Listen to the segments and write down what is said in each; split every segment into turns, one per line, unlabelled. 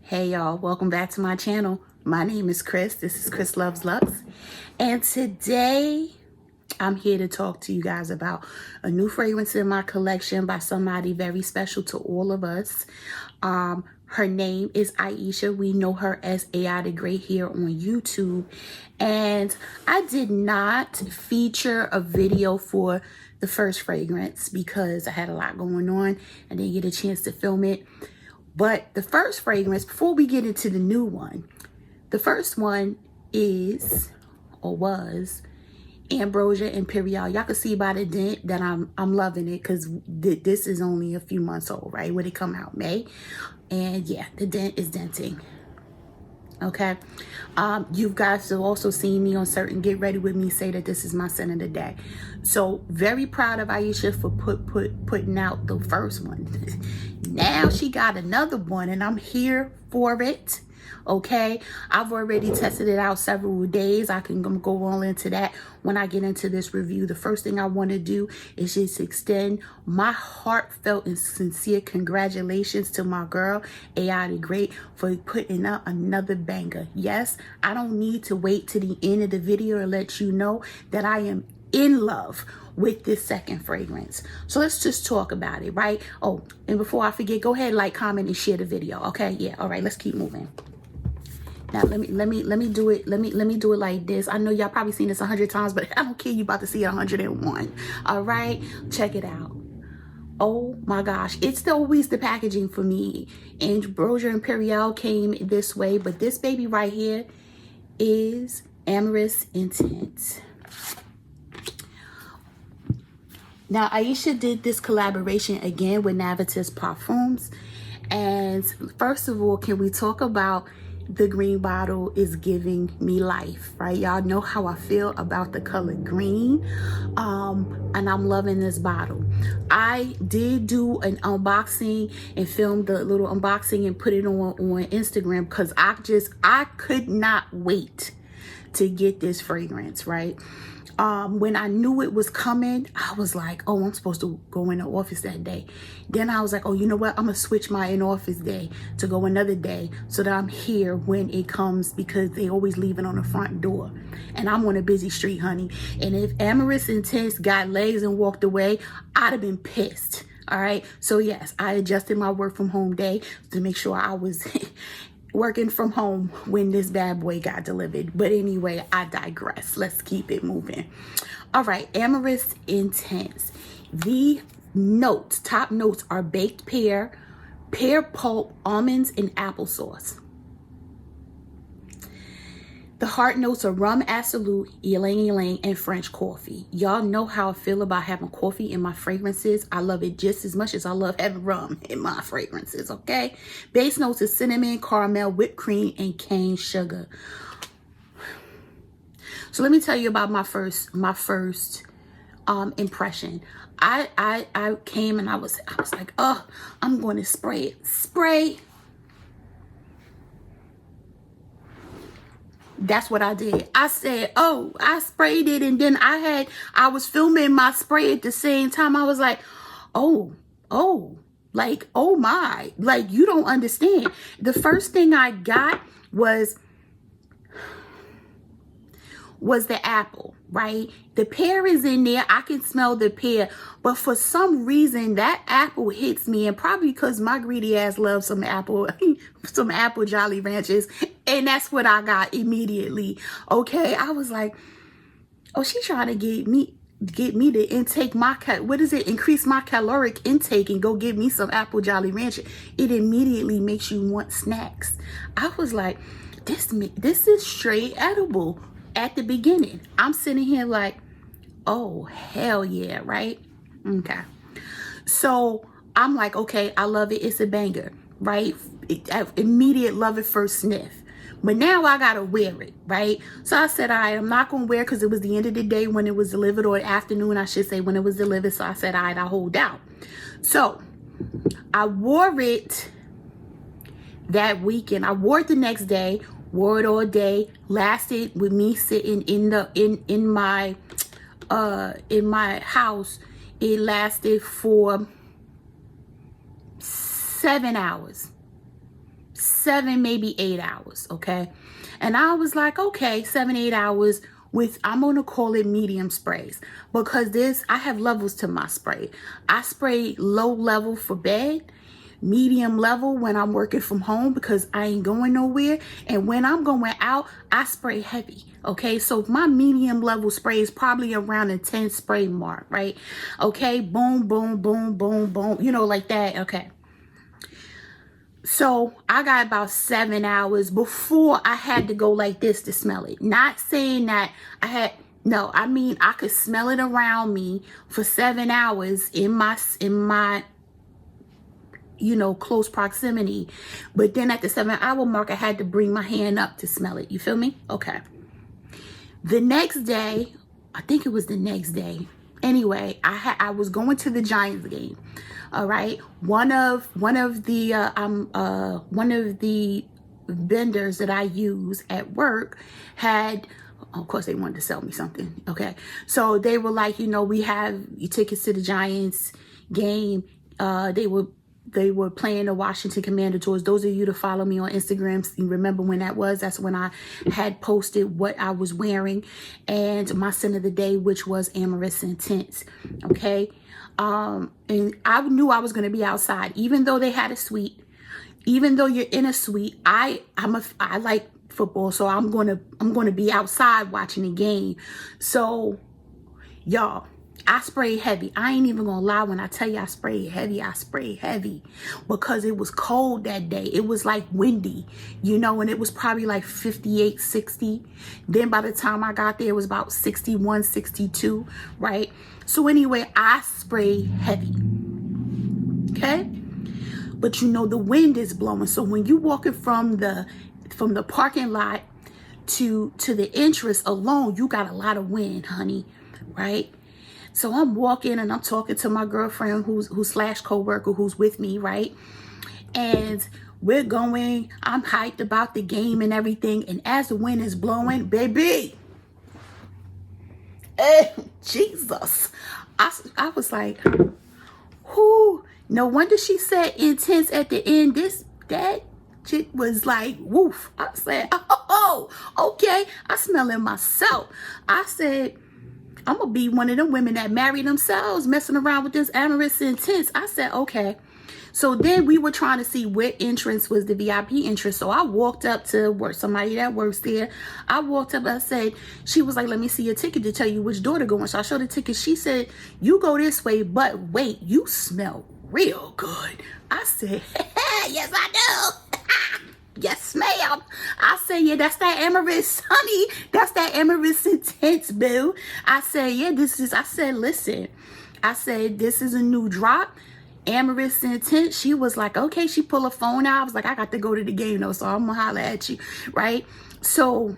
Hey y'all, welcome back to my channel. My name is Chris. This is Chris Loves Lux. And today I'm here to talk to you guys about a new fragrance in my collection by somebody very special to all of us. Her name is Aisha. We know her as AI the Great here on YouTube. And I did not feature a video for the first fragrance because I had a lot going on. I didn't get a chance to film it. But the first fragrance, before we get into the new one, the first one is, or was, Ambrosia Imperial. Y'all can see by the dent that I'm loving it because this is only a few months old, right? When it come out, May. And yeah, the dent is denting. Okay. You guys have also seen me on certain Get Ready With Me say that this is my scent of the day. So very proud of Aisha for putting out the first one. Now she got another one and I'm here for it. Okay, I've already tested it out several days. I can go all into that when I get into this review. The first thing I want to do is just extend my heartfelt and sincere congratulations to my girl AI the Great for putting out another banger. Yes, I don't need to wait to the end of the video to let you know that I am in love with this second fragrance. So let's just talk about it, right? Oh, and before I forget, go ahead, like, comment, and share the video. Okay, yeah, all right, let's keep moving. Now let me do it. Let me do it like this. I know y'all probably seen this 100 times, but I don't care. You about to see it 101. All right, check it out. Oh my gosh, it's always the packaging for me. Ambrosia Imperial came this way, but this baby right here is Amorous Intense. Now Aisha did this collaboration again with Navitus Parfums, and first of all, can we talk about the green bottle is giving me life, right? Y'all know how I feel about the color green, and I'm loving this bottle. I did do an unboxing and filmed the little unboxing and put it on Instagram because I could not wait to get this fragrance, right? When I knew it was coming, I was like, oh, I'm supposed to go in the office that day. Then I was like, oh, you know what? I'm going to switch my in-office day to go another day so that I'm here when it comes because they always leave it on the front door. And I'm on a busy street, honey. And if Amorous Intense got legs and walked away, I'd have been pissed. All right. So, yes, I adjusted my work from home day to make sure I was working from home when this bad boy got delivered. But anyway, I digress. Let's keep it moving. All right, Amorous Intense. The notes, top notes are baked pear, pear pulp, almonds, and applesauce. The heart notes are rum absolute, ylang ylang, and French coffee. Y'all know how I feel about having coffee in my fragrances. I love it just as much as I love having rum in my fragrances, okay? Base notes is cinnamon, caramel, whipped cream, and cane sugar. So let me tell you about my first impression. I came and I was like, oh, I'm going to spray it. Spray. That's what I did. I said, oh, I sprayed it. And then I was filming my spray at the same time. I was like, oh, like, oh my, like, you don't understand. The first thing I got was the apple, right? The pear is in there. I can smell the pear, but for some reason that apple hits me, and probably because my greedy ass loves some apple Jolly Ranchers, and that's what I got immediately. Okay, I was like, oh, she's trying to get me to intake my increase my caloric intake and go get me some apple Jolly Rancher. It immediately makes you want snacks. I was like, this is straight edible. At the beginning, I'm sitting here like, oh, hell yeah, right? Okay. So I'm like, okay, I love it. It's a banger, right? Immediate love it first sniff. But now I got to wear it, right? So I said, all right, I'm not going to wear it because it was the end of the day when it was delivered, or afternoon, I should say, when it was delivered. So I said, all right, I'll hold out. So I wore it that weekend. I wore it the next day. Wore it all day, lasted with me sitting in my house. It lasted for 7 hours. 7, maybe 8 hours, okay? And I was like, okay, 7, 8 hours with, I'm gonna call it medium sprays, because I have levels to my spray. I spray low level for bed, medium level when I'm working from home because I ain't going nowhere, and when I'm going out, I spray heavy. Okay, so my medium level spray is probably around the 10 spray mark, right? Okay, boom, boom, boom, boom, boom, you know, like that. Okay, so I got about 7 hours before I had to go like this to smell it. Not saying that I had, no, I mean I could smell it around me for 7 hours in my you know, close proximity. But then at the 7-hour mark, I had to bring my hand up to smell it. You feel me? Okay. The next day, I think it was the next day. Anyway, I was going to the Giants game. All right. One of the vendors that I use at work had, of course they wanted to sell me something. Okay. So they were like, you know, we have tickets to the Giants game. They were playing the Washington Commander tours. Those of you to follow me on Instagram, you remember when that was? That's when I had posted what I was wearing and my scent of the day, which was Amorous Intense. Okay. And I knew I was going to be outside, even though they had a suite, even though you're in a suite. I like football, so I'm going to be outside watching the game. So y'all, I sprayed heavy. I ain't even gonna lie when I tell you I sprayed heavy. I sprayed heavy because it was cold that day. It was like windy, you know, and it was probably like 58, 60. Then by the time I got there, it was about 61, 62, right? So anyway, I sprayed heavy, okay? But you know, the wind is blowing. So when you walking from the parking lot to the entrance alone, you got a lot of wind, honey, right? So I'm walking and I'm talking to my girlfriend who's slash co-worker who's with me, right? And we're going, I'm hyped about the game and everything. And as the wind is blowing, baby, Jesus, I was like, whoo, no wonder she said intense at the end. That chick was like, woof. I said, oh, okay. I smell it myself. I said, I'm going to be one of them women that marry themselves messing around with this Amorous Intense. I said, okay. So then we were trying to see what entrance was the VIP entrance. So I walked up to somebody that works there. I walked up, I said, she was like, let me see your ticket to tell you which door to go in. So I showed the ticket. She said, you go this way, but wait, you smell real good. I said, yes, I do. Yes, ma'am. I said, yeah, that's that Amorous, honey. That's that Amorous Intense, boo. I said, yeah, I said, listen. I said, this is a new drop. Amorous Intense. She was like, okay. She pulled her phone out. I was like, I got to go to the game though, so I'm gonna holler at you, right? So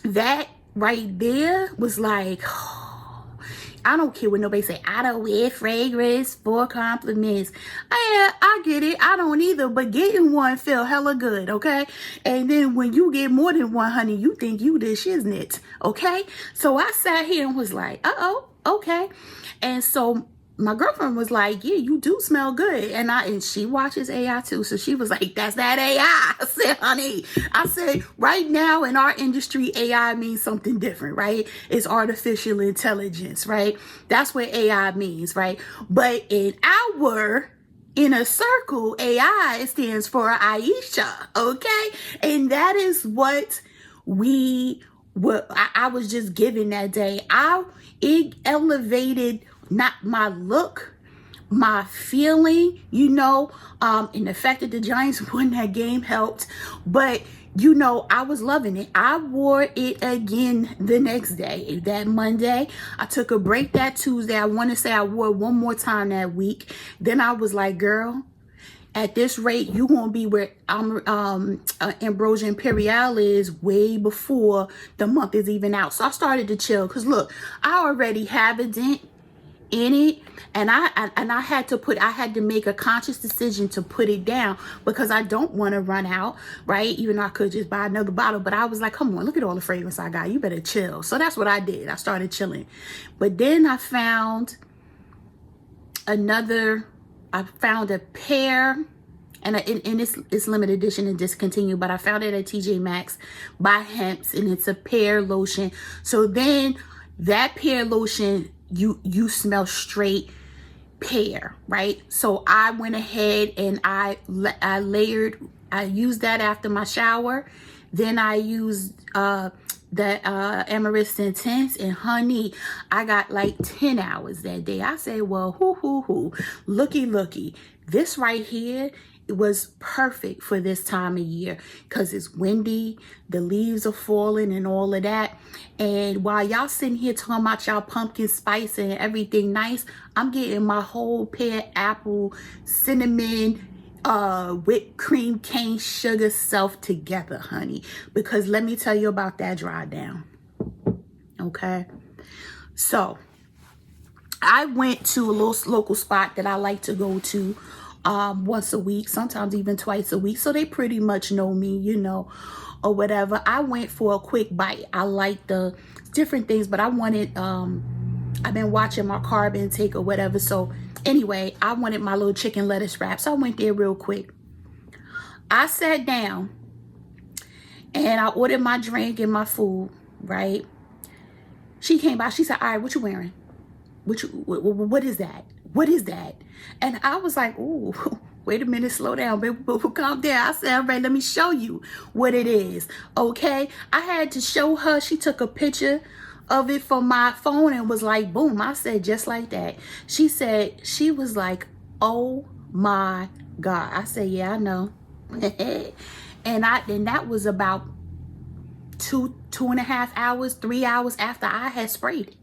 that right there was like, I don't care what nobody say. I don't wear fragrance for compliments. I get it. I don't either. But getting one feel hella good, okay? And then when you get more than one, honey, you think you the shiznit, okay? So I sat here and was like, uh-oh, okay. And so my girlfriend was like, yeah, you do smell good. And she watches AI too. So she was like, that's that AI. I said, honey, I said, right now in our industry, AI means something different, right? It's artificial intelligence, right? That's what AI means, right? But in our inner circle, AI stands for Aisha, okay? And that is what I was just given that day. It elevated not my look, my feeling, you know, and the fact that the Giants won that game helped. But, you know, I was loving it. I wore it again the next day. That Monday, I took a break that Tuesday. I want to say I wore it one more time that week. Then I was like, girl, at this rate, you gonna be where Ambrosia Imperial is way before the month is even out. So I started to chill because look, I already have a dent in it, and I had to make a conscious decision to put it down because I don't want to run out, right? Even though I could just buy another bottle, but I was like, come on, look at all the fragrance I got. You better chill. So that's what I did. I started chilling. But then I found a pair, and it's limited edition and discontinued, but I found it at TJ Maxx by Hemp's, and it's a pear lotion. So then that pear lotion, you smell straight pear, right? So I went ahead and I used that after my shower. Then I used the Amorous Intense, and honey, I got like 10 hours that day. I said, well, looky, this right here, it was perfect for this time of year because it's windy, the leaves are falling and all of that. And while y'all sitting here talking about y'all pumpkin spice and everything nice, I'm getting my whole pear, apple, cinnamon, whipped cream, cane sugar self together, honey, because let me tell you about that dry down. Okay, so I went to a little local spot that I like to go to once a week, sometimes even twice a week, so they pretty much know me, you know, or whatever. I went for a quick bite. I like the different things, but I wanted I've been watching my carb intake or whatever, so anyway, I wanted my little chicken lettuce wrap, so I went there real quick. I sat down and I ordered my drink and my food, right? She came by, she said, all right, what you wearing? What is that? What is that? And I was like, ooh, wait a minute, slow down, baby, calm down. I said, all right, let me show you what it is, okay? I had to show her. She took a picture of it from my phone and was like, boom. I said, just like that. She said, she was like, oh my God. I said, yeah, I know. and that was about 2.5 hours, 3 hours after I had sprayed it.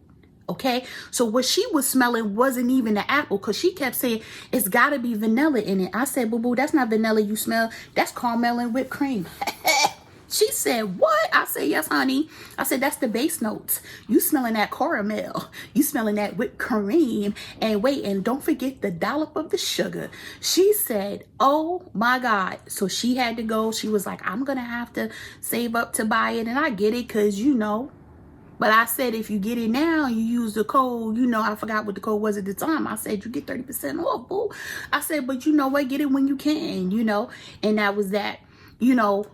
Okay, so what she was smelling wasn't even the apple, because she kept saying it's got to be vanilla in it. I said, boo boo, that's not vanilla you smell, that's caramel and whipped cream. She said, what? I said, yes, honey. I said, that's the base notes. You smelling that caramel. You smelling that whipped cream. And wait, and don't forget the dollop of the sugar. She said, oh my God. So she had to go. She was like, I'm going to have to save up to buy it. And I get it, because, you know, but I said, if you get it now, you use the code, you know, I forgot what the code was at the time. I said, you get 30% off, boo. I said, but you know what, get it when you can, you know, and that was that, you know.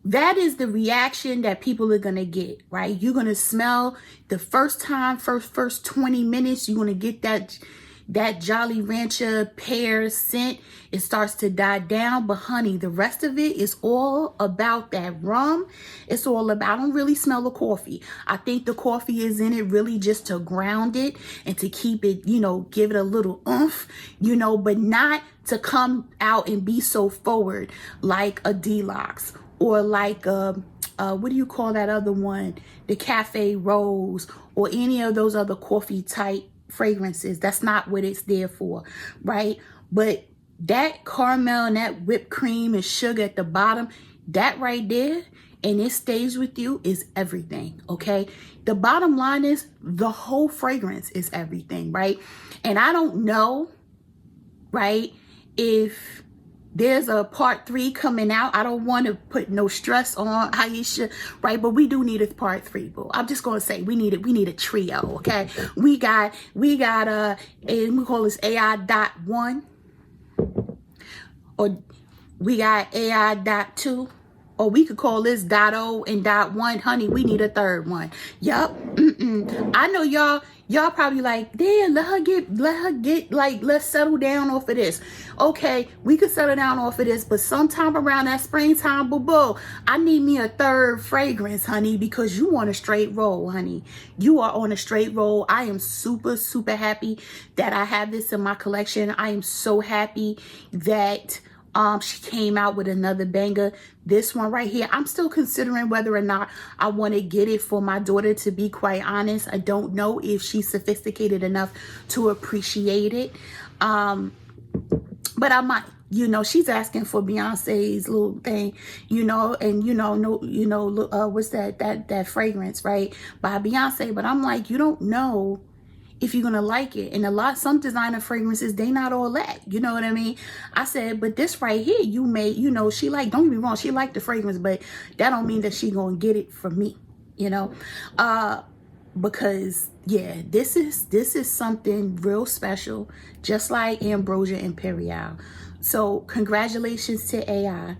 That is the reaction that people are going to get, right? You're going to smell the first time, first 20 minutes, you're going to get that Jolly Rancher pear scent. It starts to die down, but honey, the rest of it is all about that rum. It's all about, I don't really smell the coffee. I think the coffee is in it really just to ground it and to keep it, you know, give it a little oomph, you know, but not to come out and be so forward like a Deluxe. Or like, what do you call that other one? The Cafe Rose, or any of those other coffee type fragrances. That's not what it's there for, right? But that caramel and that whipped cream and sugar at the bottom, that right there, and it stays with you, is everything, okay? The bottom line is the whole fragrance is everything, right? And I don't know, right, if there's a part 3 coming out. I don't want to put no stress on Aisha, right? But we do need a part 3, boo. I'm just gonna say we need a trio, okay? We got and we call this AI.1, or we got AI.2, or we could call this .0 and .1. Honey, we need a third one. Yup. I know y'all probably like, damn, let her get, like, let's settle down off of this. Okay, we could settle down off of this, but sometime around that springtime, boo-boo, I need me a third fragrance, honey, because you on a straight roll, honey. You are on a straight roll. I am super, super happy that I have this in my collection. I am so happy that she came out with another banger. This one right here, I'm still considering whether or not I want to get it for my daughter, to be quite honest. I don't know if she's sophisticated enough to appreciate it. But I might. You know, she's asking for Beyonce's little thing, you know, and what's that fragrance, right, by Beyonce. But I'm like, you don't know if you're gonna like it. And some designer fragrances, they not all that, you know what I mean? I said, but this right here, she like, don't get me wrong, she liked the fragrance, but that don't mean that she gonna get it from me, you know? Because yeah, this is something real special, just like Ambrosia Imperial. So congratulations to AI.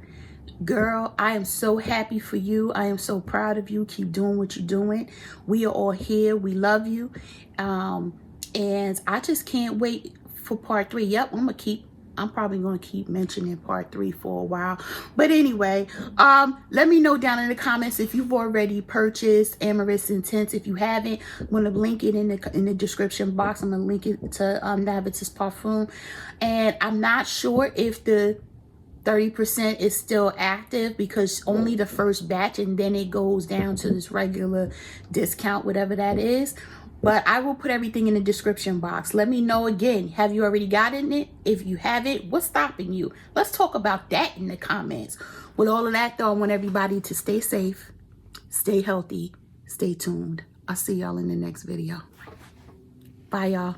Girl, I am so happy for you. I am so proud of you. Keep doing what you're doing. We are all here. We love you. And I just can't wait for part 3. Yep, I'm probably going to keep mentioning part 3 for a while. But anyway, let me know down in the comments if you've already purchased Amorous Intense. If you haven't, I'm going to link it in the description box. I'm going to link it to Navitus Parfum. And I'm not sure if the 30% is still active because only the first batch, and then it goes down to this regular discount, whatever that is. But I will put everything in the description box. Let me know again. Have you already gotten it? If you haven't, what's stopping you? Let's talk about that in the comments. With all of that though, I want everybody to stay safe, stay healthy, stay tuned. I'll see y'all in the next video. Bye y'all.